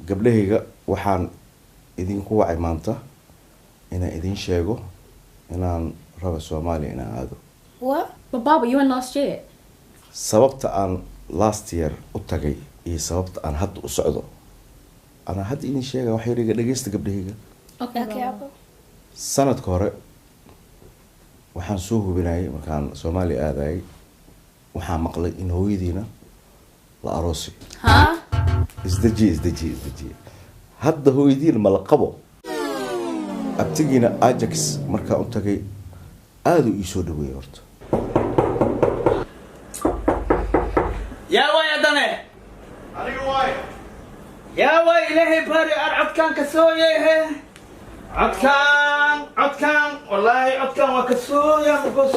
gabdhahayga waxaan idinku wacay maanta inaan idin sheego inaan rabo Soomaaliya inaan aado. What? But Baba, you went last year. sababta aan last year u tagay iyo sababta aan hadda u socdo ana hadda idin sheega wax yar iga dhageysta gabdhahayga. Okay, Abba. sanadka hore waxaan soo hubinayay markaan Soomaaliya aadayay waxaan maqlay in hooyadiina la aroosay. Huh? isdaji hadda hooyadiina ma la qabo. abtigiina Ajax markaan u tagay aad u soo dhaweeyay horta. يا وي دني aniga waay يا وي إلهي باري عدكان كسويه عدكان والله عدكان وكسويه مقص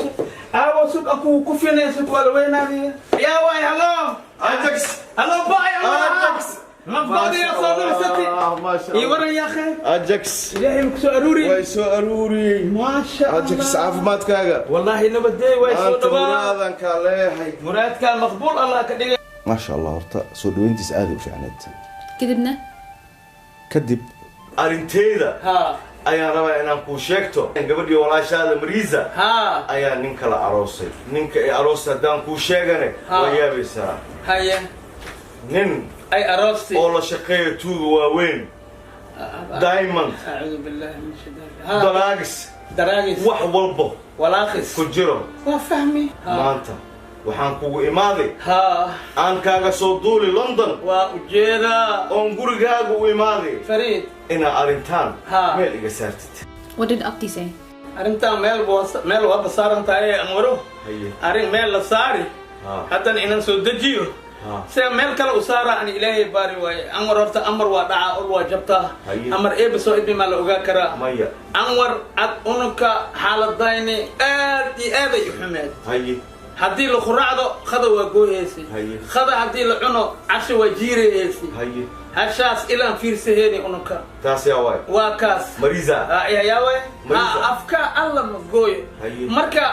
سوق أكو كوفيني سوق وين هذه يا وي هلو Ajax هلو باي Ajax ما فاضي يا صديقي ستي ما شاء اي الله ورا يا اخي Ajax إلهي مكسو أروري way soo aruuri ما شاء الله Ajax caafimaadkaaga والله نبدي way soo anta dhawaa muraadan ka leeyahay مراد كان مقبول الله كدغ ما شاء الله horta soo dhaweyntiis aad u fiicneed كذبنا. kadib arinteyda ها ayaan rabaa inaan kuu sheegto gabadhii walaashaada Mariisa ها ayaa ninka la aroosay ninka ay aroosay haddaan kuu sheegane Ha. waa yaabaysaa هيا nin أي أروستي oo la shaqeeya tuuga waaweyn diamond أعوذ بالله من الشيطان dalaagis دراجس wax walba ولاخس ku jiro وفهمي maanta waxaan kugu imaaday ها aan kaaga soo duuli London وأجيدا oon gurigaaga u imaaday فريد inaa arrintaan Ha. meel iga saartid What did Abdi say? أرنتا ميل وابا صارن تاي أمره haye أرين ميل لصاري ها حتى إن سودجيو ها سي ميل كلا أسارة أن إلهي باري واي أمر رفت أمر ودعا أول وجبته هي. أمر إيه بسو إبني ما لأوغا كرا maya أمر أد أنك حالة دايني آدي يحمد haye haddii la khuraacdo khada waa gooyeysi Haye. khada haddii la cuno casho waa jiirayeysi haye hashaas ilaan fiirsaheeni ununka taas yaa waay waa kaas Mariisa yaawe Marisa. afka alla ma gooyo Haye. marka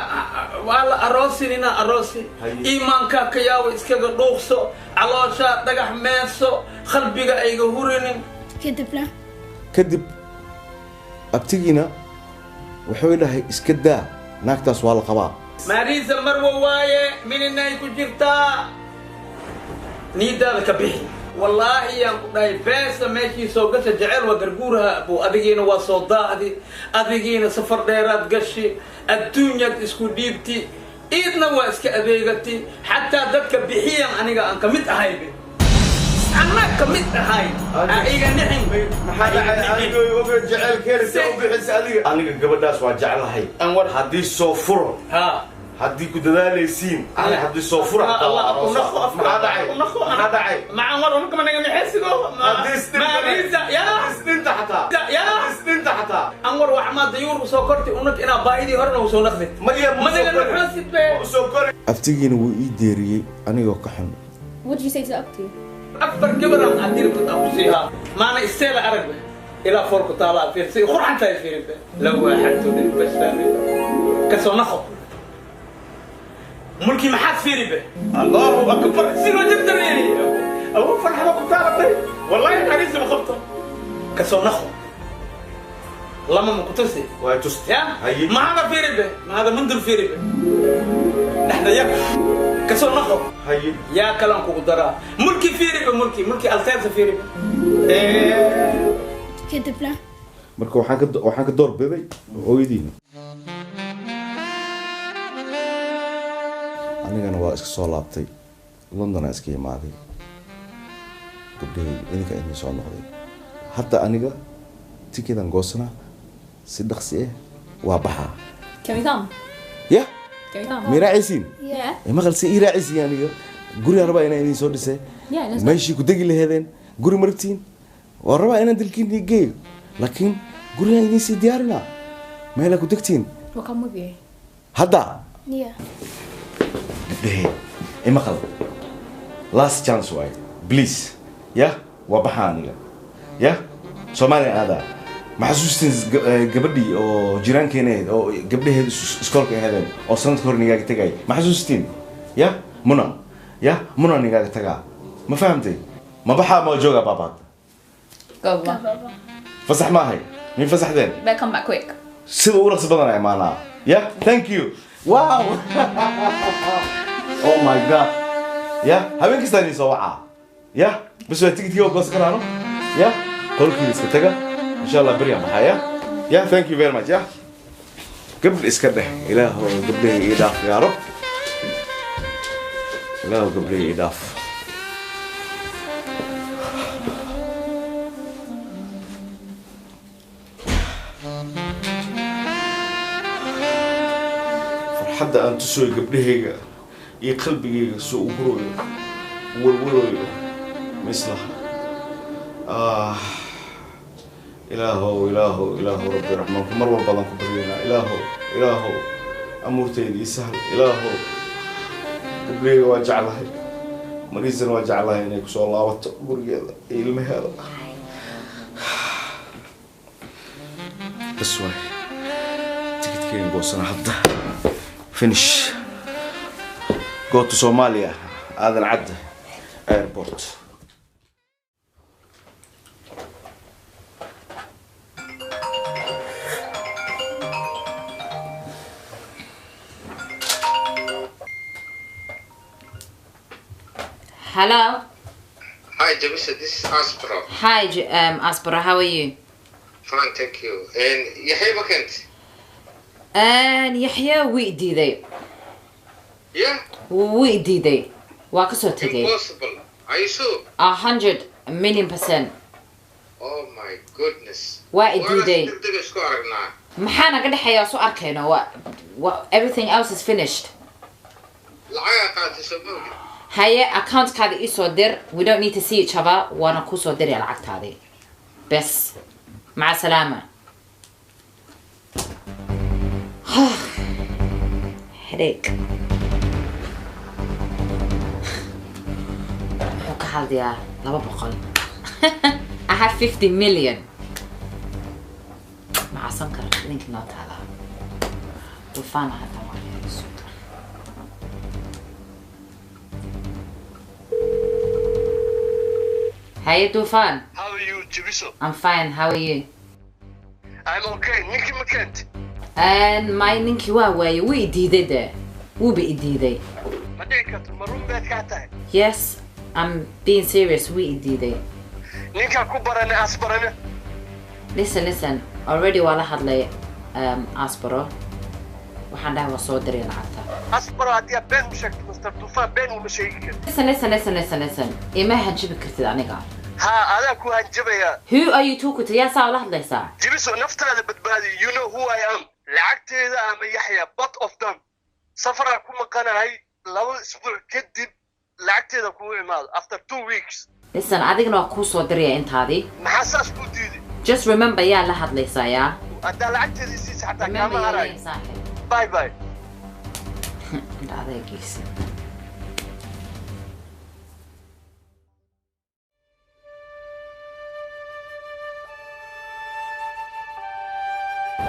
waa la aroosin inaa aroosi Haye. iimaankaa ka yaawo iskaga dhuuqso caloosha dhagax meeso qalbiga ayga hurinin كذبنا. kadib abtigiina wuxuu dhahay iska daa naagtaas waa la qabaa. Marisa marwo waaye mininay ku jirtaa niidaada ka bixi wallaahi yaan ku dhahay beesa meeshii soo gasha jecel waa garguuraha buu adigiina waa soo daahdi adigiina safar dheeraad gashi adduunyaad isku dhiibti iidna waa iska adeegati xataa dadka bixiyan aniga aan ka mid ahaybe anaa ka mid ahay iga nixin maxaa dhacay adiga oga jecelkeena u bixis aniga gabadhaas waa jeclahay Anwar. haddii soo furo ha haddii ku dadaalaysiin ani haddii soo furo maxaa dhacay مع عمر ونكم انا نحسده haddii Marisa يا isdhinta xataa يا isdhinta xataa أنور وأحمد ديور وسوكرتي ونك أنا بايدي هرنا وسونخذت maya ما نقدر نحاسب به soo kori abtigiina wuu ii deeriyey anigoo ka xun. What did you say to Abdi? أكبر كبر أم أدير كنت أوصيها ما أنا استيلا أرجع إلى فوق طالع في رسي خور حتى يفير به لو واحد تودي بس كسو نخو ملكي ما حد فيري به الله أكبر سيرو جدري أو فرحة قطارة طيب والله حريص ما خبطه كسو نخو لما ما كنتسي waa tusti يا هي. ما هذا فيري به ما هذا مندل فيري به احنا ياك كسو نخو haye يا كلام كقدرة ملكي فيري به ملكي ألتاز فيري به كذبنا. marka waxaan ka door biday hooyadiina. anigana waa iska soo laabtay London aan iska imaaday gabdhahayga idinka idin soo noqday hadda aniga tikedan goosana si dhaqsi ah waa baxaa. Can we come? ya Can we come? miraacisiin Yeah. maqal si ii raacisiin aniga guri arbaa inaan idin soo dhisay Yeah, let's go. meeshii ku degi laheedeen guri martiin waa rabaa inaan dalkiin geeyo laakiin gurigaan idin sii diyaarinaa meelaa ku degtiin We'll come with you. hadda Yeah. gabdhahe ima qalad last chance waaye please ya waa baxaa aniga ya Soomaaliya aada ma xasuustin gabadhii oo jiraankeeneed oo gabdhaheed iskoolka ahaydeen oo sanadka hor nigaaga tagay ma xasuustin ya muna nigaaga tagaa ma fahamtay ma baxaa ma jooga baabaad Go, Baba. fasax ma ahay min fasaxdeen You better come back quick. sida ugu raqsi badan ay maanaa ya thank you wow oh my god ya habeen kasta ni soo wacaa ya bas waa tigidkii oo goos karaano ya qolkii iska taga insha Allah bari ama haya ya thank you very much ya قبل اسكده إله قبله إضاف يا رب إله قبله إضاف فرحد أن تسوي قبله يقلبي سوء بروي والولوي مثله إله ربي رحمكم مرة بدن كبرينا إله أمورتي سهل إله قبلي واجعلها مريزا واجعلها إنك سو الله وتقول إلمي هذا بس واي تيجي كين بوسنا حتى finish go to Somalia هذا العد airport Hello. Hi, Jabisa. This is Aspro. Hi, Aspera. How are you? Fine, thank you. And Yahya Bakant? Yahya, we did it. Yeah? We did it. Waa kasoo tagay. Impossible. Are you sure? 100,000,000%. Oh my goodness. Waa diiday. Maxaa naga dhaxayaa soo arkayno? Everything else is finished. Lacag qaatay Soomaaliya. Haye account kaada ii soo dir. We don't need to see each other. Waana ku soo diray lacagtaadii. Bes. Maca salaama. Headache. Wuxuu ka hadlayaa 200. I have 50 million. Maca sankar ninka noo taalaa. Dufaan hadda waa leeyahay suuqa. Hey Dufan. How are you, Jabiso? I'm fine. How are you? I'm okay. Nikki McKent. And my ninki waa waaye wuu idiiday de. Wuuba idiiday. Ma dhici karto ma run baad kaa tahay? Yes, I'm being serious. Wuu idiiday. Ninkaan ku barane asbarane. Listen. Already waa la hadlay Aspero. Waxaan dhahay waa soo diray lacagta. Asbaro haddii been u sheegto Mr. Dufan been uma sheegi karin. Listen. Ima hanjibi kartid aniga. Ha, adaa ku hanjabaya. Who are you talking to? Yaa saa la hadlaysaa? Jabiso naftaada badbaadi. You know who I am. Lacagteeda ama Yahya, both of them. Safaraa ku maqanahay 2 isbuuc kadib lacagteeda ku imaado after 2 weeks. Listen, adigna waa kuu soo diraya intaadii. Maxaa saas ku diiday? Just remember yaa la hadlaysaa yaa. Haddaa lacagteedii siisa xataa Remember kaama yaa haray. leeyahay saaxiib. Bye bye. Inta adeegiisa.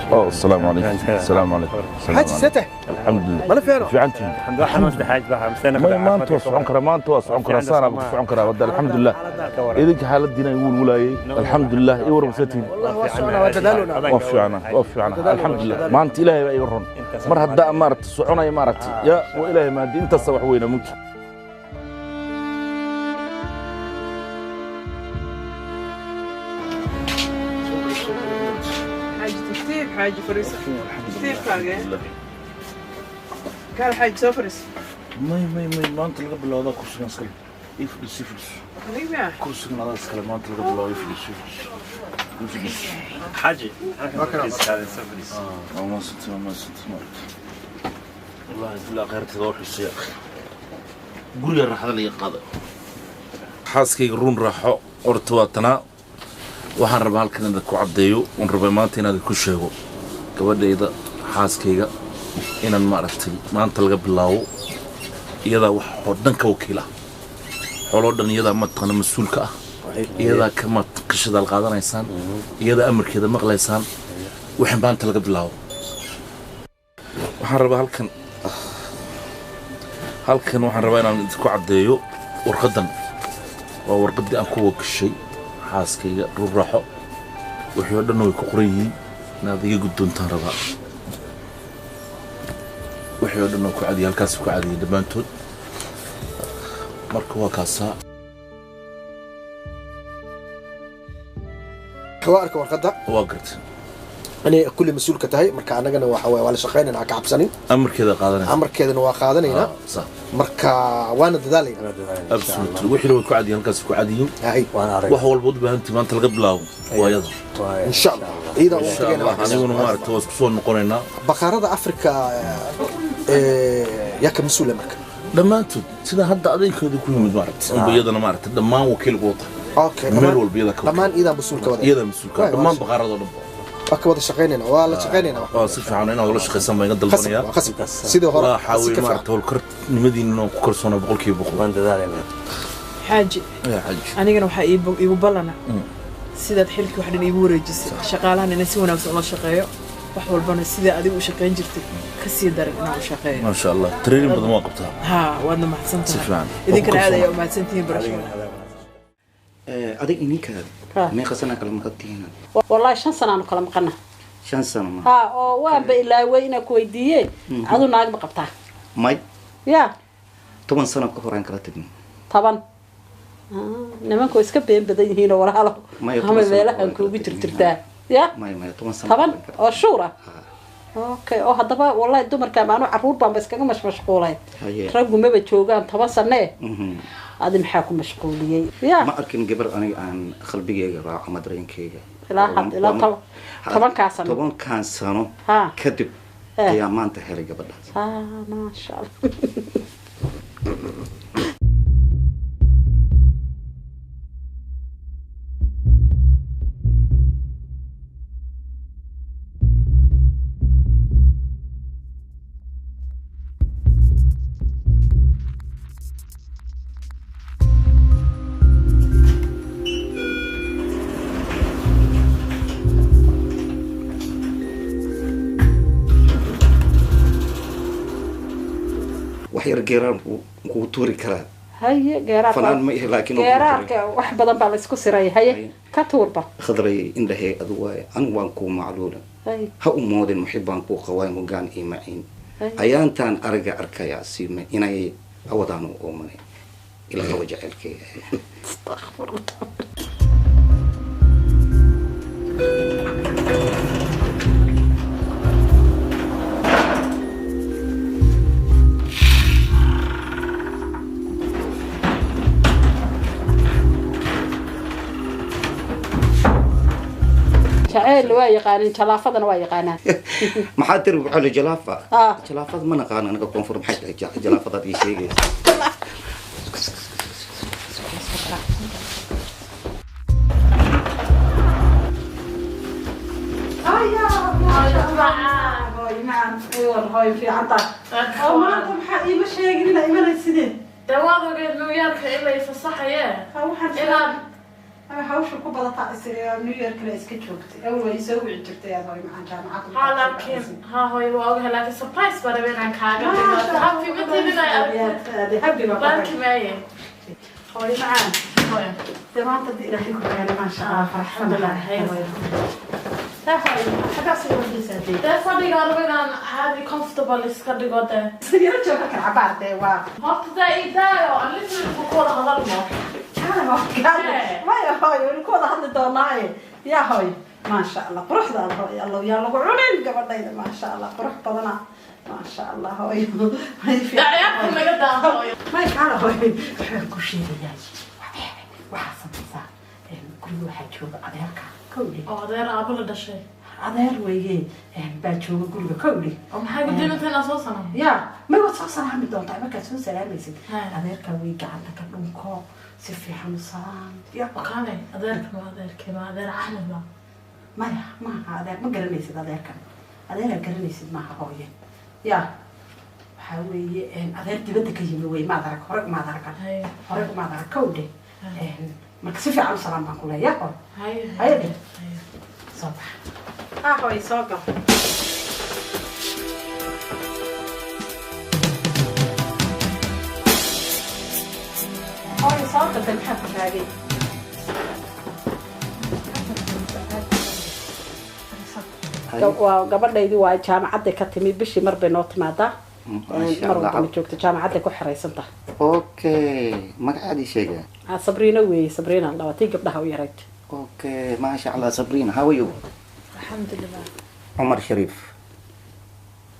السلام عليكم. السلام عليكم. حاج ستة الحمد لله. ما فينا في عنتي. الحمد لله حمد حاج بها مسنا ما انت وصعون كرا ما انت وصعون كرا صار وصعون كرا ودي الحمد لله. إذا حالتنا يقول ولاي الحمد لله يور مساتين. والله وسعنا وجدلنا. وفي عنا الحمد لله ما انت إلهي يورون. مر هدا أمارت صعونا إمارتي يا وإلهي ما دي انت الصبح وين ممكن. حاج فريسة كثير كاجة كان حاج سفرس ما انت اللي قبل هذا كرسي نسكل يفلس نيجا كرسي هذا نسكل ما انت اللي قبل هذا يفلس حاجي هذا سفريس ما ست والله بالله غير تروح السياق قولي راح هذا اللي يقاضي حاسكي رون راحو أرتواتنا waxaan rabaa halkan inaad ku cadeeyo oon rabaa maanta inaad ku sheego gabadhayda xaaskayga inaan maaragtay maanta laga bilaabo iyadaa wax oo dhan ka wakiila xooloo dhan iyadaa mataqana mas-uulka ah iyadaa kama ka shidaal qaadanaysaan iyadaa amarkeeda maqlaysaan waxaan maanta laga bilaabo waxaan rabaa halkan waxaan rabaa inaan idinku caddeeyo warqaddan waa warqaddii aan ku wagashay xaaskayga ruur raaxo wixii oo dhan way ku qoran yihiin inaad iga guddoontaan rabaa wixii oo dhan oo ku cadiyay halkaas ku cadiyay dhammaantood marka waa kaasaa حوارك ورقدة واقرت أنا كل مسؤول كتاي مركا أنا جنا ولا شقينا أنا كعبسني أمر كذا قادنا أمر كذا نواقادنا هنا صح مركا وانا دالي أبسط وحي لو كعادي هالكاس كعاديين وانا عارف وهو البود بهنتي ما أنت القبله ويض إن شاء الله إذا إن شاء الله أنا ونمار توصل نقولنا بقارة أفريقيا ياك مسؤول مركا لما أنتوا سيدا هذا أدين كذا كل يوم مارت بيضنا مارت لما وكيل قوطة أوكي ميرول بيضك لما إذا مسؤول كذا إذا مسؤول كذا لما بقارة ضرب أكبر شقينا ولا شقينا صفي عننا ولا شيء خصم ما يقدر البنية خصم سيده هلا حاول ما رحت هالكرت نمدي إنه كرسونا بقول كيف بقول أنت ذالنا حاجي يا حاج أنا جنو حقيقي يبلنا سيدا حيلك واحد يبور يجلس شغالان نسونا وصلنا شقايا وحول بنا سيدا أدي وشقين جرتي كسي درج أنا وشقايا ما شاء الله تريني بدو ما وقتها ها وأنا ما حسنت صفي عن إذا كان هذا يوم ما حسنتين برش أديك إنك هذا ما خسنا كلام قدينا والله 5 سنة أنا كلام قنا 5 سنة ما وين بإلا وين كويدية عدو ناقم قبتها ماي يا 8 سنة كهران كراتبني طبعا نمان كويس كبين بدين هنا ولا هلا هم بيلا كانوا بيترترتا يا ماي 8 سنة طبعا الشورى اوكي هذا بقى والله الدمر كمان عرور بان بس كانوا مش مشغولين رجوا ما بتشوقان 8 سنة هذا محاكم مشغولية يا ما أركن قبل أنا عن خلبي جرا مدرين كي لا حد لا طبعا كاسنو طبعا كاسنو كذب يا ما أنت هري قبل ما شاء الله وحير جيران وتوري كرا هاي جيران فنان ما لكن جيران واحد بدن بالسكو سراي هاي كتوربا خضري إن ده أدواء أنا وانكو معلولة ها أمود المحبان كو قوايم وجان إيماعين أيان تان أرجع أركيا سيم إناي أودانو أمني إلى وجع الكي استغفر الله شعير وايقان جلافة وايقان محاضر على جلافة جلافة ما نقان أنا كون فرم حاجة جلافة هذه شيء هاي في عطا ما أنتم حقي مش هيجي لنا إيمان السدين دواء غير نيويورك إلا يفصح إياه إلا أنا حاوش كوبا تاع نيويورك لا إسكتشوكت أول يسوي عجبت يا هاي مع جامعة لكن ها هاي واجه لكن سبرايز برا بينك حاجة هابي بدي بنا هابي بانك معي هاي معان هاي تمام تدي راح يكون ما شاء الله الحمد لله هاي حاجة سيدي ده فادي قالوا بينا هذه comfortable إسكادي قدام سيرة شوفك العبارة ده هات ده إيه ده يا اللي في البكرة هذا الموضوع ما يا هاي ونكون هذا دوناي يا هاي ما شاء الله قرح ذا هاي الله يا الله قرنين قبل ده ما شاء الله قرح بدنا ما شاء الله هاي هاي في يا ما قدام هاي ما يكال هاي كل شيء لله وحسن صار كل واحد شوف أديرك كولي أدير أبو ده شيء أدير ويجي بتشوف كل كولي maxay guddiinta la soo sano ya ma wad soo sanaami doontaa markaad soo salaamaysid adeerka way gacanta ka dhunko si fiican u salaam ya okaane adeerka ma adeer Axmed ma maya ma adeer ma garanaysid adeerkan adeer garanaysid ma hooye ya وحاوي أذهب تبدأ كيمي وي ما درك هرق ما درك هرق ما درك كودي ما كسفي على سلام بقول يا هو هاي صباح هاي صباح هاي صباح تنحف هذه gabadhaydi waa jaamacadda ka timi bishii mar bay noo timaadaa mar walba ma joogto jaamacadda ku xiraysan tahay okay magacaadii sheega sabriina weeye sabriina dhawaatay gabdhaha u yarayd okay maasha allah sabriina how are you alxamdulilah cumar shariif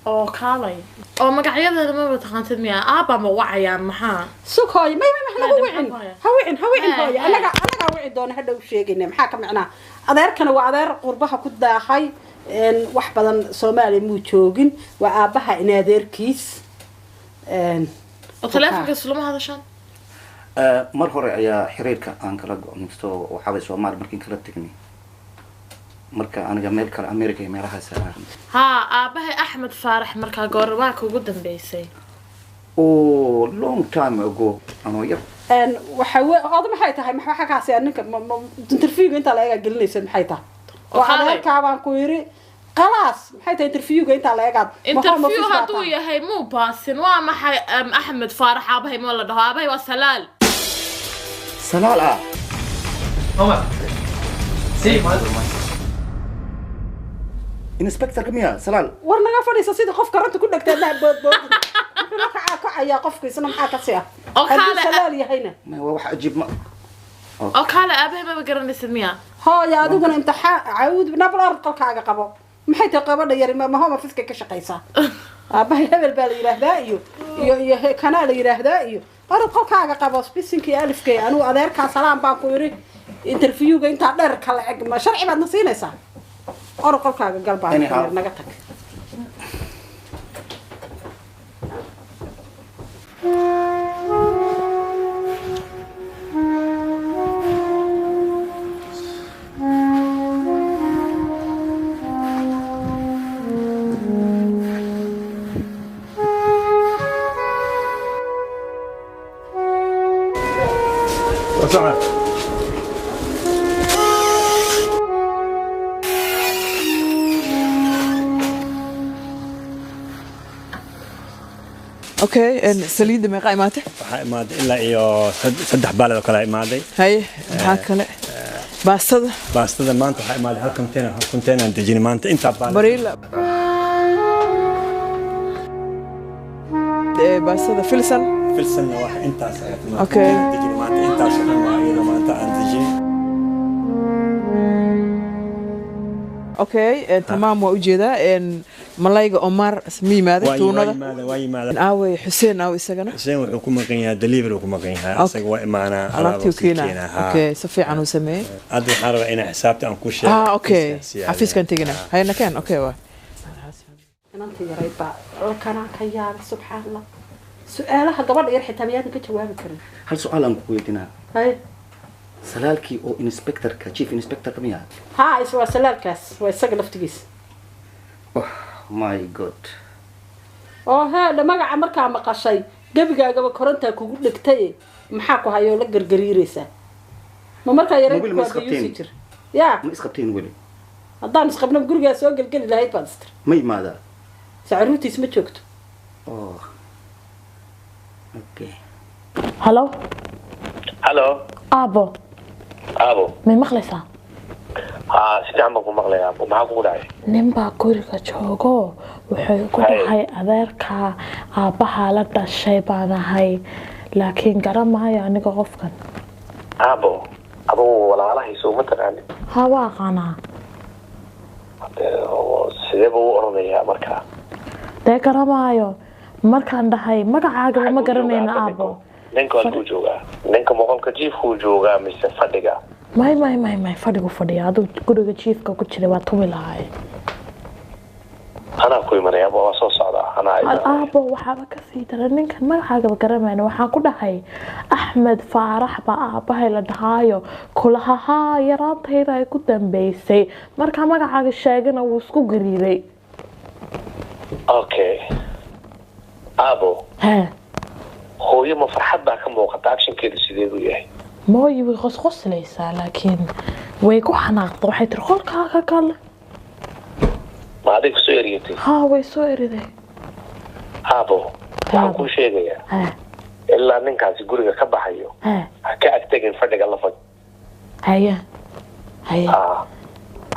oo kaalay oo magacyada ma taqaantid miya aaba ma wacayaan maxaa sukooy may lagu wicin hawicin hooy anaga wicin doona hadda u sheegayna maxaa ka macnaa adeerkana waa adeer qurbaha ku daahay wax badan Soomaali muu joogin waa aabaha in adeerkiis oo telefoonka islama hadashan mar hore ayaa xiriirka aan kala go'naysto waxa way Soomaali markii kala tagnay marka aniga meel kale America iyo meelaha saaran ha aabaha Axmed Faarax marka goorba ugu dambeysay oh long time ago ano yar waxa maxay tahay waxa kaasi ninka interview inta la eega gelinaysa maxay tahay oo adeerka baan ku yiri خلاص maxay interview-ga inta la eegad interview haduu yahay muu baasin waa maxay Axmed Faarax aabahay ma la dhaho aabahay waa Salaal Omar si inspector kamiya Salaal war naga fadhiiso sida qof karanta ku dhagtay bood ka ayaa qofkiisna maxaa ka siya oo kale Salaal yahayna ma wax ajib ma oo kale aabahay ma garanaysid miya hooyo adiguna imtixaan caawid nabal qalkaaga qabo maxay tahay qabadha yar ma homa fiska ka shaqeysa aabahay hebel baa la yiraahdaa iyo kana la yiraahdaa iyo qalkaaga qabo spisinki alifkay anu adeerka salaam baan ku yiri interview-ga inta dheer kala eg ma sharci baad nasiinaysaa qalkaaga galbaan naga tag اوكي سليده ما قايماته قايماده الا iyo saddex baalad kala imaaday hay waxa kale baastada maanta waxa imaaday hal container dejin maanta inta baalad barila baastada filsan waxa intaas okay dejin maanta intaas oo maanta aan dejin اوكي تمام وجهدا ان ملايغا عمر سمي ماده تونada aawe Xuseen aawe isagana Xuseen wuxuu ku maqan yahay delivery ku maqan yahay asaga waa imaana alaabtii keena okay si fiican u sameey hadda waxaan rabaa inaan xisaabta aan ku sheego okay xafiiskan tegina hayna kan okay waa inantii yarayba oo kana ka yaab subhanallah su'aalaha gabadha yar xitaa miyaan ka jawaabi karin hal su'aal aan ku weydiinaa hay salaalkii oo inspector-ka chief inspector kamiya ha iswa salaalkaas waa isaga laftigiis oh my god oo ha magaca markaa maqashay gabigaagaba koronta kugu dhigtay maxaa ku hayo la gargariiraysa ma markaa yaray ku hadiyay jir ya ma isqabteen wali haddaan isqabno guriga soo galgali lahayd baad istir ma imaada saaruutiis ma joogto oh okay hello abo ma maqlaysaa si fiican baan ku maqlayaa maxaa kugu dhacay nin baa guriga joogo wuxuu ku dhahay adeerka aabaha la dhashay baan ahay laakiin garamaayo aniga qofkan abo walaalahiisa uma taqaanin ha waa aqaanaa sidee buu u oranayaa markaa dee garamaayo markaan dhahay magacaaga ma garanayna aabo ninka halkuu joogaa ninka moqolka jiifkuu joogaa mise fadhiga may fadhigu fadhiya aduu guriga jiifka ku jiray waa tumi lahaay anaa ku imanaya waa soo socdaa aabo waxaaba kasii dara ninkan magacaagaba garamayna waxaan ku dhahay Axmed Faarax baa aabahay la dhahaayo kulahaa yaraantayda ay ku dambeysay marka magacaaga sheegana wuu isku gariiray okay أبو ها هو يوم فرحت بقى كم وقت أكشن كده سيدي وياه mooyi way qosqoslaysaa laakiin way ku xanaaqda waxay tiri qolkaaga gal ما هذيك سويريتي haa way soo eriday أبو waxaan kuu sheegayaa ilaa ninkaasi guriga ka baxayo ha ka agtagin fadhiga la fadhi haya haya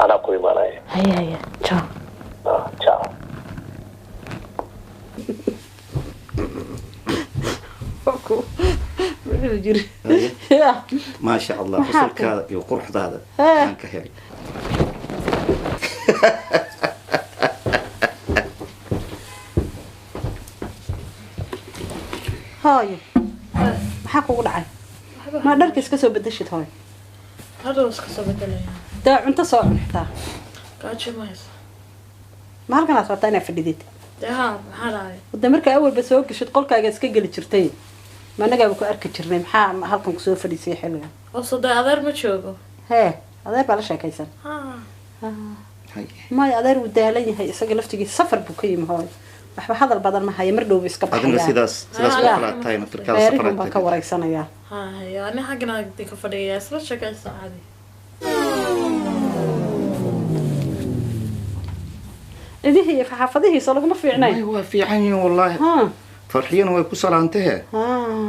anaa ku imaanaya haya haya ciao ciao ما شاء الله حصلك هذا يقرح هذا كان كهيل هاي maxaa kugu dhacay ma dharka iska soo bedeshid hooy hadda iska soo bedelaya daa cunto soo cuntaa gaajo mays ma halkan aad rabtaa inaad fadhidid haa maxaa dhacay wada marka awalba soo gashid qolkaaga iska geli jirtay ma anagaaba ku arki jirnay maxaa halkan kusoo fadhiisay xilligan oo saddex adeer ma joogo hee adeer baa la sheekaysan maya adeer wuu daalan yahay isaga laftigiisa safar buu ka yimi hooy waxba hadal badan ma haya mar dhowba iska baxaya sidaas u kala tahay markaa safar baan ka wareysanayaa haa ani xagna ka fadhiyaa isla sheekaysa caadi idihii iyo xaafadihiisa laguma fiicnay waa fiican yihiin wallaahi farxiyana way ku salaantee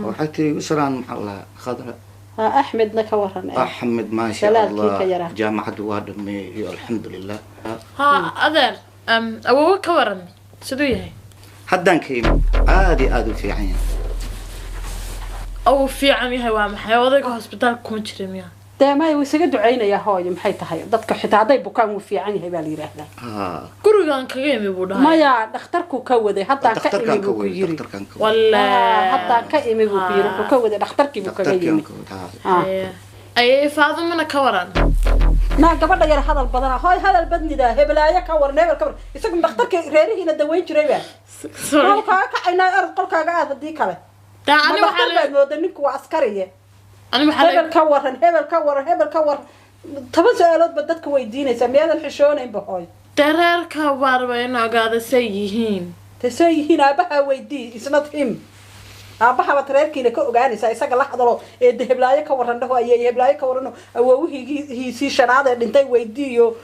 waxay tiri u salaan maxaa la khadra axmedna ka waran axmed maasha allah jaamacaddu waa dhameeyay alxamdulilah adeer awoowe ka waran siduu yahay haddaan ka yimid aad iyo aad u fiican yahay أو في عمي هوا محي وضعك هسبتال كم تشرم يا دائما يسجد عينه يا هاي محي تهاي ضدك حتى عضي بكام وفي عينه بالي رحلة كل كان كريم يبوده ما يا دختركو كودي حتى كإمي بكيري ولا حتى كإمي بكيري كودي دختركي بكيري أي فاضل من كوران ما قبل يا هذا البدن هاي هذا البدن ده هبلايا كور نبل كور يسقم دخترك ريري هنا دوين جريبه قولك عينا أرض قولك قاعد دي كله أنا محل مودنك وعسكرية أنا محل هبل كور طبعا سؤالات بدك ويديني سميها الحشون إن بهاي ترى كبار بيننا قاعد سيئين تسيئين أبها ويدي it's not him أبها بتركينه كأجاني سايساق الله حضره الدهبلاية كورنده هو يهبلاية كورنه أو هي سيشان هذا اللي انتي ويديو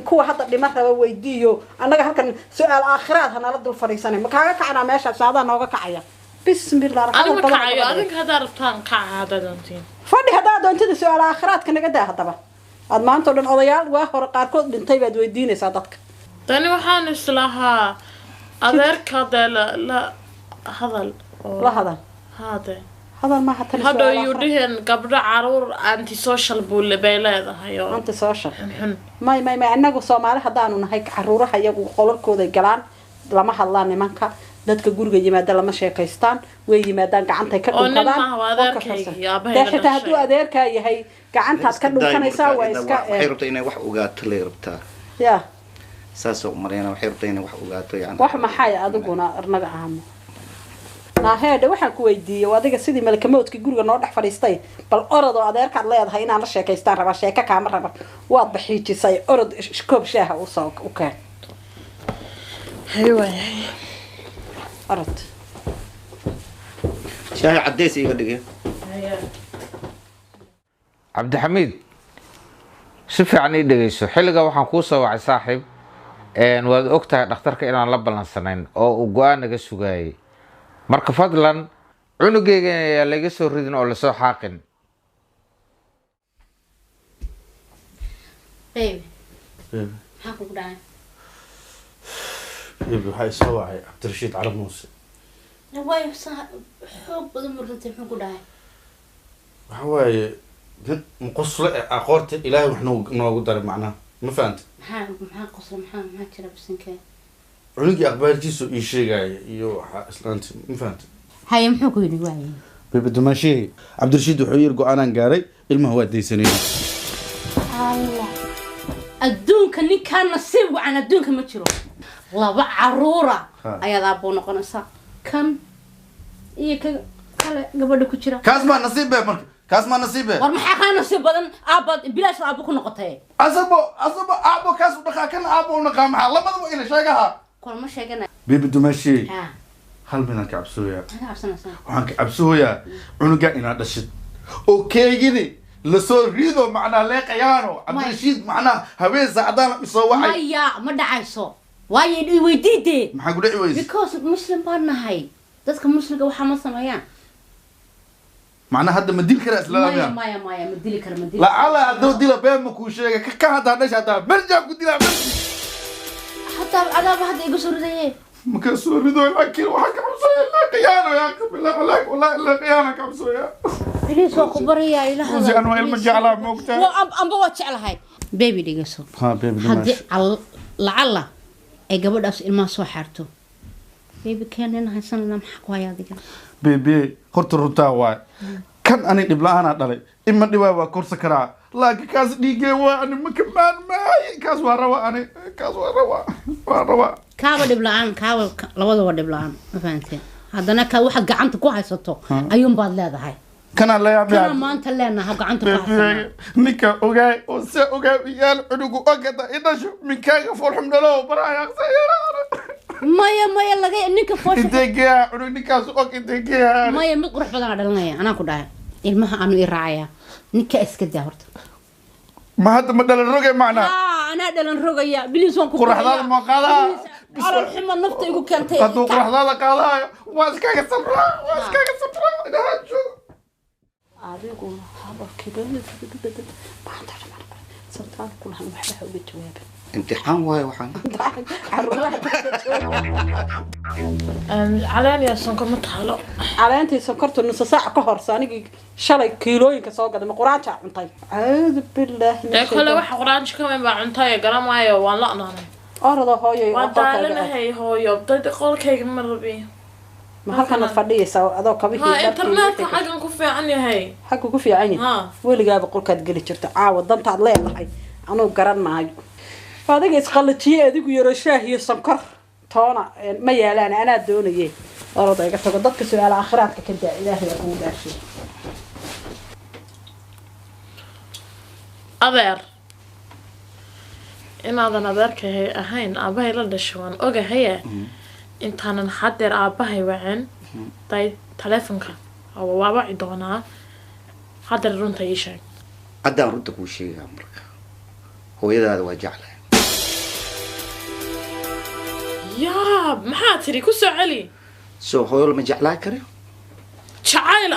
كوا حتى اللي مرة ويديو أنا كان سؤال آخرات أنا رد الفريساني ما كان كعنا ماشى سعادة نوقع كعيا بسم الله الرحمن الرحيم أنا كعيا أنا هذا ربطان كعادة دونتين فدي هذا دونتين سؤال آخرات كنا قدها طبعا أضمن أنتوا لين أضيال وآخر قاركود اللي انتي بعد ويديني سعادتك تاني وحان إصلاحها أذكر هذا لا هذا هذا ما حتى هذا يوديهن قبل عرور أنتي سوشيال بول بيلا هيا أنتي سوشيال ما أنك سومالي هذا أنو هيك عرورة هيا وقولر كودا جلان لما حلا نمانك dadka guriga yimaada lama sheekaystaan way yimaadaan gacanta ka dhunkadaan xitaa hadduu adeerka yahay gacantaad ka dhunkanaysaa waa iska waxay rabtaa inay wax ogaato lay rabtaa ya saas oo marayna waxay rabtaa inay wax ogaato yani wax maxay adiguna arnaga ahamo naaheedha waxaan ku weydiiyey adiga sidii malakamoodkii guriga noo dhex fadhiistay bal orod oo adeerkaad leedahay inaan la sheekaystaan rabaa sheeko kaama raba waad baxiijisay orod koob shaaha u keen أرد شاي عديس يقدر عبد الحميد شوف يعني دقيسو حلقة waxaan ku soo wacay saaxiib waad ogtahay dhakhtarka inaan la balansanayn oo uu go'aan naga sugayay marka fadlan cunugeyga ayaa laga soo ridin oo la soo xaaqin maxaa ku dhacay waxay soo wacay cabdirashiid carab muuse way xoog badan murtay muxuu ku dhacay waxa waaye nin muqosle aqoorta ilaahay wax noogu daray macnaha ma fahanta maxaa qosle maxaa jira bisinke cunugii aqbaarkiisu ii sheegaya iyo waxa islaanta ma fahanta haye muxuu ku yidhi waaye bebe dumaashihii cabdirashiid wuxuu yiri go-aanaan gaaray ilmaha waa daysanayay allah adduunka ninkaan nasiib wacan adduunka ma jiro laba caruura ayaad aabbo noqonaysaa kan iyo kale gabadha ku jira kaas ma nasiib be marka kaas ma nasiib be war maxaa ka nasiib badan aabad bilaash aabbo ku noqotay asabo aabbo kaas u dhaqaa kan aabbo u naqaa maxaa labadaba ina sheegaha kol ma sheegana bebe dumaashi hal midaan ka cabsooyaa أنا عشان أسمع waxaan ka cabsooyaa cunuga inaad dhashid oo keegidi lasoo rido macnaa leeqayaano cabdirashiid macnaa haween saacadaan isoo waxay maya ma dhacayso waayo weydiidee maxaa ku dhici weyse because muslim baan nahay dadka muslimka waxaa ma sameeyaan macnaa hadda ma dil kara islaamaya maya ma dili kara ma dili lacala hadduu dila been ma kuu sheega ka haddaa dhasha haddaa berjaa ku dilaa berji hataa adaaba hadda iga soo ridaye markaa soo rido laakiin waxaa ka cabsooyaa leeqayaano yaa qabilaaq wallahi leeqayaana ka cabsooyaa بليز وكبريا إلى هذا أنا وين مجعلها موقتها أم بوجع هاي بيبي ديجسو ها بيبي هدي لعله أي قبل أس إلما صحرته بيبي كان هنا هسنا نم حقوا يا ديجا بيبي خرط الرتا واي كان أنا دبلا أنا دلي إما دوا كورس كرا لكن كاس ديجي وأنا مكمان ما كاس وروا أنا كاس وروا كاو دبلا أنا كاو لوضع دبلا أنا ما فهمتي هذا أنا كاو واحد قعنت كويس صوته أيوم بعد لا هاي كان لا يعبي كان ما أنت لنا هبقى أنت قاعد نيكا أوجاي وسا أوجاي يال عدوكو أكيدا إذا شو من كاي فول حمد الله برايا مايا لقي نيكا فوش إنتيجيا عدو نيكا سوق إنتيجيا مايا مقرح بدنا على المايا أنا كده المها أنا إراعية نيكا إسكت هرت ما هذا مدل الرقي معنا أنا دل الرقي يا بليز وانكو قرح هذا المقالة على الحمى النفط يقول كانت هذا قرح هذا قالها واسكاك الصبرا إذا هاتشو adigu hababkiiba maanta sabtaan kulahan waxba uga jawaab imtixaan waayo waxaan علاني أصلاً كم تحلو علانتي سكرت نص ساعة كهر ثاني شلي كيلوين كسوق هذا مقران شاع عنتي أعوذ بالله كل واحد قران شو كمان بعنتي قرام هاي ولا أنا أرض هاي وطالنا هي هاي بدي قول كيك مرة بيه ما هل كانت فردية سو هذا كبيه ها إنترنت حاجة كوفي عني هاي حاجة كوفي عني واللي جاب قول كتقولي شرط عاود ضمت على الله هاي أنا وقران معي فهذا جالس قلت شيء هذيك يرشاه هي سكر تونا ما يلان أنا دوني أرض هاي قلت ضدك سؤال آخرات كنت إلهي أقول داشي أبير إن هذا نظرك هي أهين أباي لا شوان أوجا هي أنت أنا نحضر أباي وعن طيب تلفونك أو وابع دونا حضر رون تيشان أدام ردك وشي أمرك هو إذا هذا وجعله يا ما تري كوسو علي سو هو لما جعله كره شعيل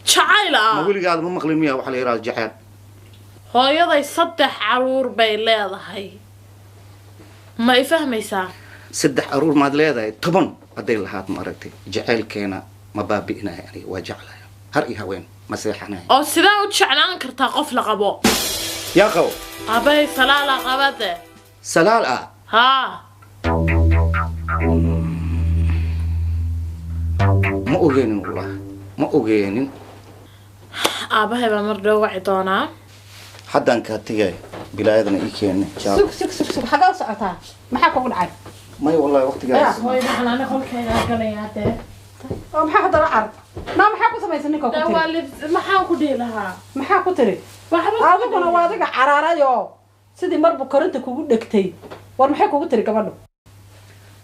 شعيل ما أقول قاعد ما مقلين مياه وحلي راس جعل هو يضي صدح عرور بيلاض هاي ما يفهم يسا صدح عرور ما دليضة طبعا أديل هات مرتي جعل كينا ما بابئنا يعني وجعله هرئي هوين مسيحنا أو سيدا وتشعلان كرتا قفل قبو يا قو أبي سلالة قبته سلالة ها ما أوجينين والله ما أوجينين أباهي بمردو وعدونا حدا كاتيجي بلا إذن إيكين سك حاجة سقطها ما حكوا قول عاد ما والله وقت جالس هو يدخل أنا كل كذا قلياته ما حد رعر ما حكوا سمي سنك لا والد ما حكوا دي لها ما حكوا تري هذا كنا واضح عرارة يو سيدي مربو كرنتك وقول دكتي war maxay kugu tiri gabadhu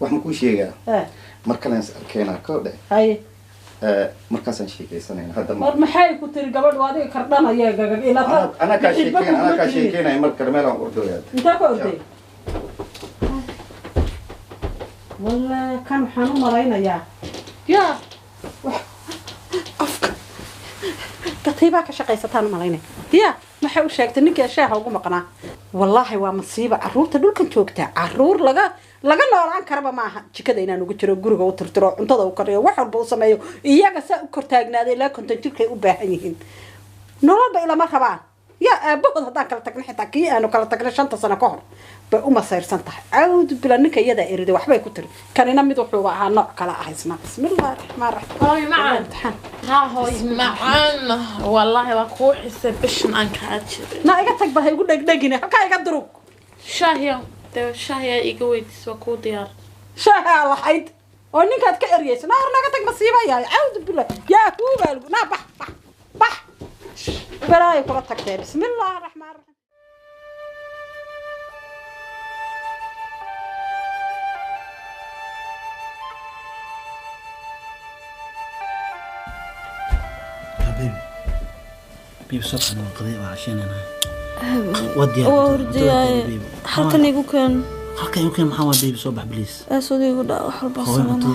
wax ma ku sheegaa markaan arkayna kooda hay markaasaan sheekaysanayna hadda war maxay ku tiri gabadhu adiga kardhanaya gaga ila ana ka sheekayna mar kale meel aan ordooyaa inta ka orday walla kan waxaan u malaynayaa ya afka katiiba ka shaqaysataan malaynay ya maxay u sheegtay ninkii shaaha ugu maqnaa wallahi waa masiiba caruurta dhulkan joogta caruur laga noolaan karaba maaha jikada inaan ugu jiro guriga u tirtiro cuntada u kariyo wax walba u sameeyo iyaga saa u kortaagnaaday ilaa konton jirkay u baahan yihiin nololba ilama rabaan ya aabahood haddaan kala tagna xitaa kii aanu kala tagna 5 sano ka hor bay uma sayrsan tahay caawd bila ninka iyada erida waxbay ku tiri kanina mid wuxuu ahaa nooc kala ah isna bismillaahir rahmaanir rahiim هاي معن ها هاي معن والله واكو حسب بشن أنك عاتشر na iga tag bal ha igu dhegdhegine halkaa iga durug شاهية ده شاهية إيجويت واكو ديار shaaha lahayd oo ninkaad ka eryaysa naar naga tag masiiba yahay caawd bila yaa kuubaal na bax balaay kula tagtay bismillaahir rahmaanir rahiim بيبي بيبي صبح أنا قضية وعشان أنا وردي halkan igu keen halkan igu keen maxaa waa baby soo bax please aasoo igu dhaa wax walba sabana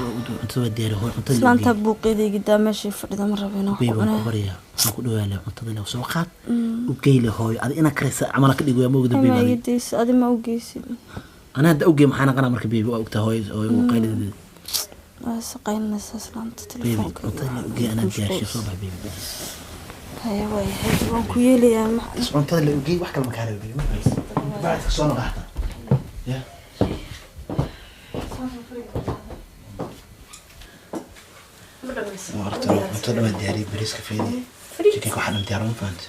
inta waa diyaar hooy cuntada islaanta buuqeedayga daamashii fadhida ma rabo inaan ku cuno bariya waxaan ku dhawaale cuntada la soo qaad u geyle hooy adi ina karaysa amal ka dhigo ma ogdo baby ma yidis adi ma ogeysid ana hadda ogey maxaan qana marka baby waa ogtaa hooy oo qaylida saqaynaysa islaanta telefoonka cuntada la ogey ana diyaar soo bax baby هيا وي هيا وكيلي يا محمد انت اللي وجي واحد كلمه كان وجي ما بعد صونا قحطه يا انت لما دياري بريسك فيني كيف واحد من ديارهم فهمت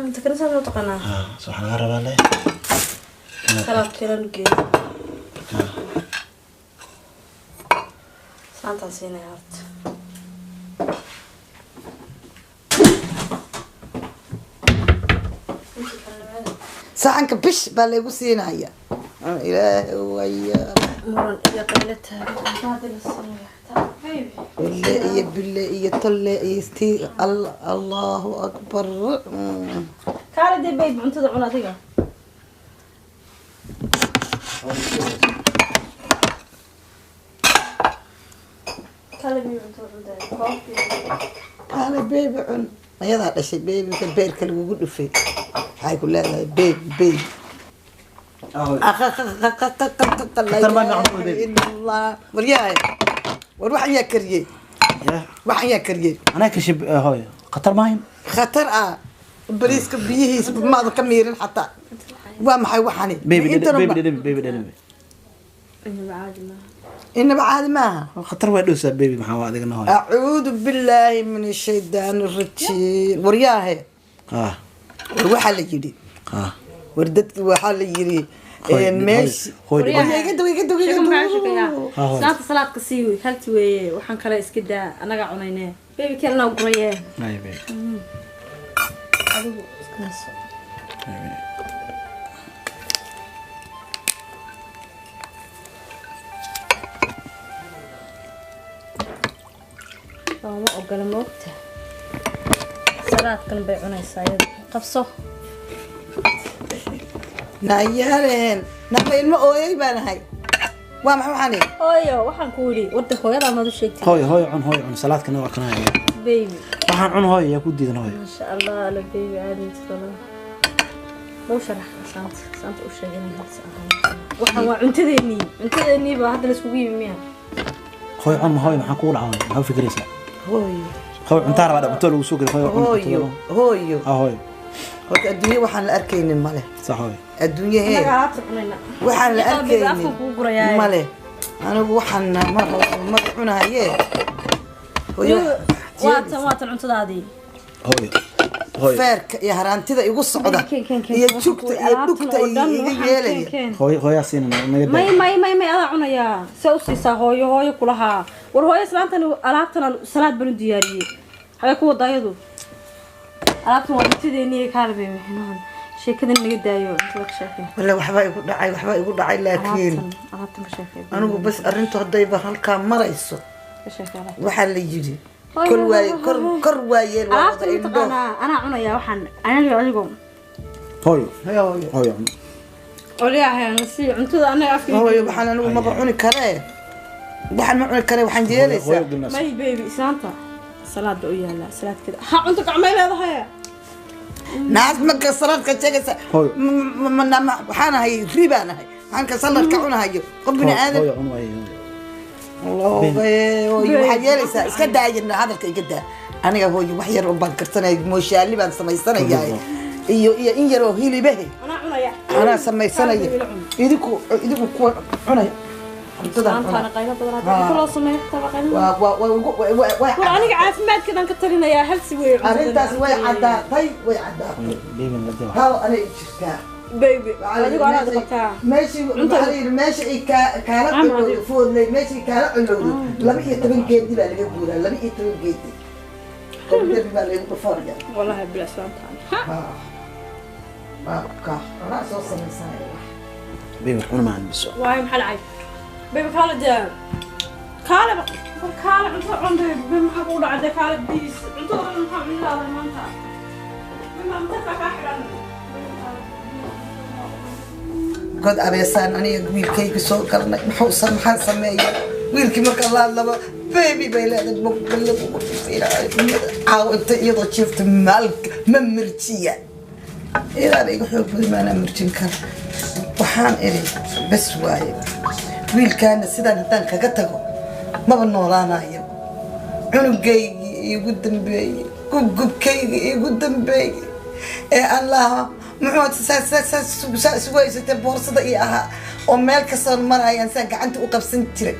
انت كده سامع تقنا صح انا عارف عليه خلاص كده نجي سانتا سينا يا ارت saxanka bish baa laygu siinaya ilaahi waya muran iyo qaylata bille iyo bille iyo tolle iyo istii allahu akbar kaale dee bayb cuntada cun adiga kaale baybi cun ayadaa dhashay baybika beerka lagugu dhufay waxay ku leedahay baby baby waryahay war waxan yaa kariyey waxan yaa kariyey anaa kashib hooyo khatar maahin khatar ah bariiska biyihiis maada ka miirin xataa waa maxay waxani inaba caadi maaha khatar waa dhowsaa baby maxaa waa adigana hooyo acuudu billaahi min ashaydaani rajiim waryaahe waxaa la yidhi war dadki waxaa la yidhi salaanta salaadka sii wey halti weeye waxaan kale iska daa anaga cunayne bebi kelna guraye adigu iskanaso ma ogola moogta salaadkan bay cunaysaa iyada qabso nayaaleen naba ilmo ooyay baan ahay waa maxay waxaan hooyo waxaan ku yidhi warda hooyadaa maad u sheegtay hooyo cun salaadkana waa kanaya baby waxaan cun hooyo yaa ku diidan hooyo masha allah ala baby caadi intala loo sharax saanta u sheeganay waxaan waa cuntadeennii baa hadda laiskugu yimi miya hooyo cun hooyo maxaa kugu dhacay maxaa fikiraysaa hooyo hooyo cuntaa rabaa cunto lagu soo geli hooyo hooyo horta adduunye waxaan la arkaynin male sax hooyo adduunye waxaan la arkaynin male anigu waxaan ma cunahaye waatan cuntadaadii hooyo feerka iyo haraantida igu socda iyo jugta iyo dhugta iga yeelaya hooyaa siinana may adaa cunayaa see u siisaa hooyo kulahaa war hooyo islaantan alaabtan salaad banu diyaariyey xagee ku wadaayadu alaabtan waa cuntadeennii kaalabey maxinahan sheekadan naga daayo inta ka sheekay walla waxbaa igu dhacay laakiin anigu bas arrintu haddayba halkaa marayso waxaa la yidhi kor waayeen waa wada indho anaa cunayaa waxaan aniga adigo hooyo olyahay si cuntada anaga afka hooyo waxaan anigu maba cuni karee waxaan ma cuni karee waxaan yeelaysaa may baby islaanta salaada u yaala salaadkeeda ha cunto gacmay leedahay naas marka salaadka sheegaysa waxaan ahay ribaan ahay waxaan ka saladka cunahayo qof bini aadam waxaad yeelaysaa iska daayana hadalka iga daa aniga hooyo wax yar baan karsanaya mooshaali baan samaysanayaa iyo in yaroo hilibahe anaa samaysanaya idinku kuwa cunaya aniga caafimaadkeedaan ka talinayaa halsi wey arrintaas way caddaatay hal anay jirtaa meesha ay kaala foodlay meesha ay kaala colowday 12 geedi baa laga guuraa 12 geedi qofdeed baa lagu dhufanaya wallahi bila salaamtaan ka ana soo samaysanaya baby xuna ma anbiso waay maxal ay baby kala jaa kala cunto cunday baby maxaa ku dhacday kala diis cunto maxaa cunaa god abeesaan aniga wiilkayga soo galnay maxaan sameeyaa wiilkii marka laba baby bay leedahay boqolada ugu fiiray caawinta iyadoo jiifta maalka ma mirjiya ilaa iga xoog badan maana mirjin kara waxaan iri bas waaye wiilkaana sidaan haddaan kaga tago maba noolaanayo cunugaygii iigu dambeeyey gubgubkaygii iigu dambeeyey ee aan lahaa muxuu isugu haysatee boorsada ii ahaa oo meel kastoon marayaan saa gacanta u qabsan jiray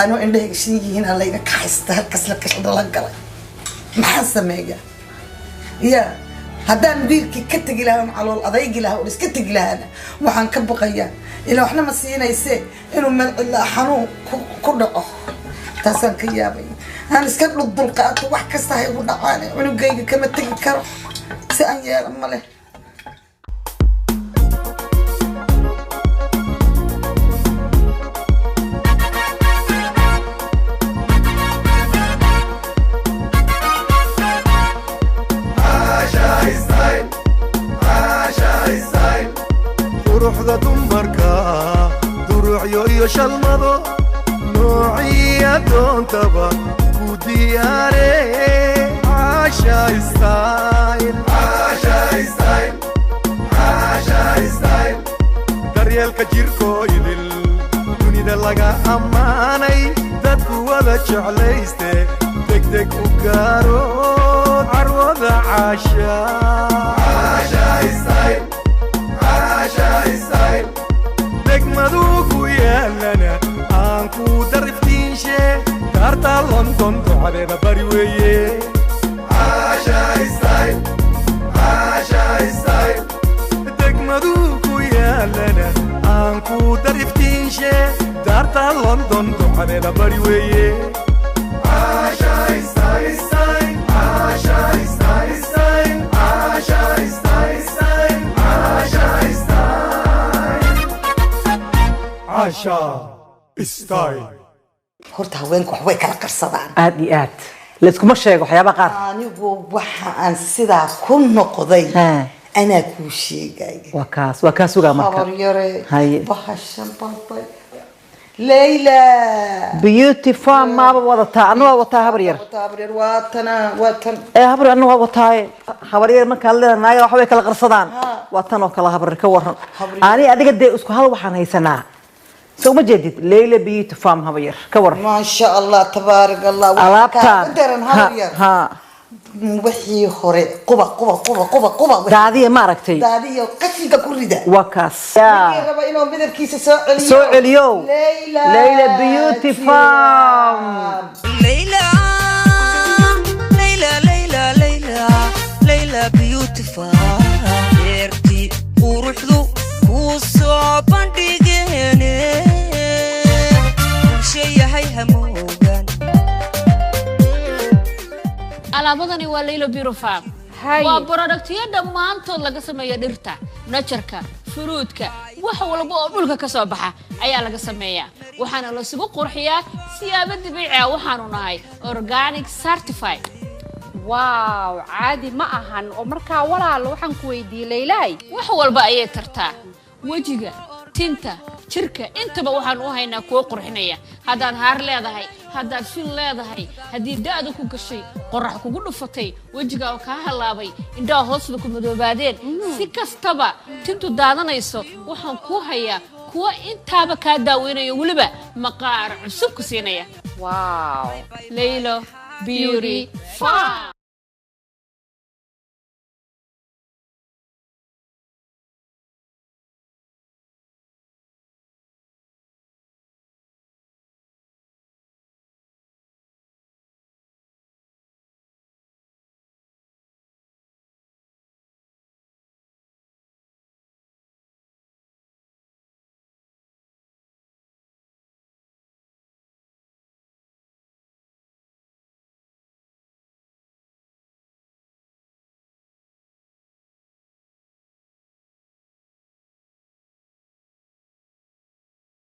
anoo indhahayga shan yihiin aan layga kaxaysta halkaas la kashada la galay maxaan sameeyaa yaa haddaan wiilkii ka tegi lahaa calool adaygi lahaa oo iska tegi lahaana waxaan ka baqayaa ilaa waxna ma siinaysee inuu meel cidlaa xanuun ku dhaco taasaan ka yaabay aan iska dulqaato wax kasta ha igu dhacaan cunugayga kama tegi karo si aan yeela ma leh quruxda dumarka duruucyo iyo shalmado noociya doontaba ku diyaare caasha style daryeelka jirkoo idil dunida laga ammaanay dadku wada jeclayste degdeg u gaaro carwada caasha degmadu ku yaalana aan ku dariftiinshe daarta london ducadeeda bari weeye degmadu ku yaalana aan ku dariftiinshe daarta london ducadeeda bari weeye horta haweenku wax way kala qarsadaan aad iyo aad layskuma sheego waxyaabaha qaar anigu waxa aan sidaa ku noqday anaa kuu sheegaya waa kaa sugaa marka habar yare bahashan babay Layla beauty farm maaba wadataa anna waa wataa habar yar waatan habar anna waa wataa habar yar markaa leedahay naaga wax way kala qarsadaan waa tan oo kale habar ka waran ani adiga dee isku hal waxaan haysanaa سو ما جديد ليلى بيوت فام هبير كور ما شاء الله تبارك الله ألابتان ها وحي خوري قبا دادية ما ركتي دادية قشيك كوريدا وكاس يا ربا إنه بدر كيس سو اليوم ليلى بيوت فام ليلى بيوت فام يرتي وروحلو وصعب alaabadani waa Layla Beauty Farm waa productyo dhammaantood laga sameeyo dhirta najarka fruitka wax walba oo dhulka ka soo baxa ayaa laga sameeyaa waxaana la isugu qurxiyaa siyaabo dabiici ah waxaanu nahay organic certified wow caadi ma ahan oo markaa walaal waxaan ku weydiiyay Laylaay wax walba ayay tartaa wajiga tinta jirka intaba waxaan u haynaa kuwa qurxinaya hadaan haar leedahay hadaan fil leedahay hadii daadu ku gashay qorax kugu dhufatay wajiga oo ka halaabay indhaha hoosda ku madoobaadeen si kastaba tintu daadanayso waxaan ku hayaa kuwa intaaba ka daaweynayo waliba maqaar cusub ku siinaya wow Layla Beauty Farm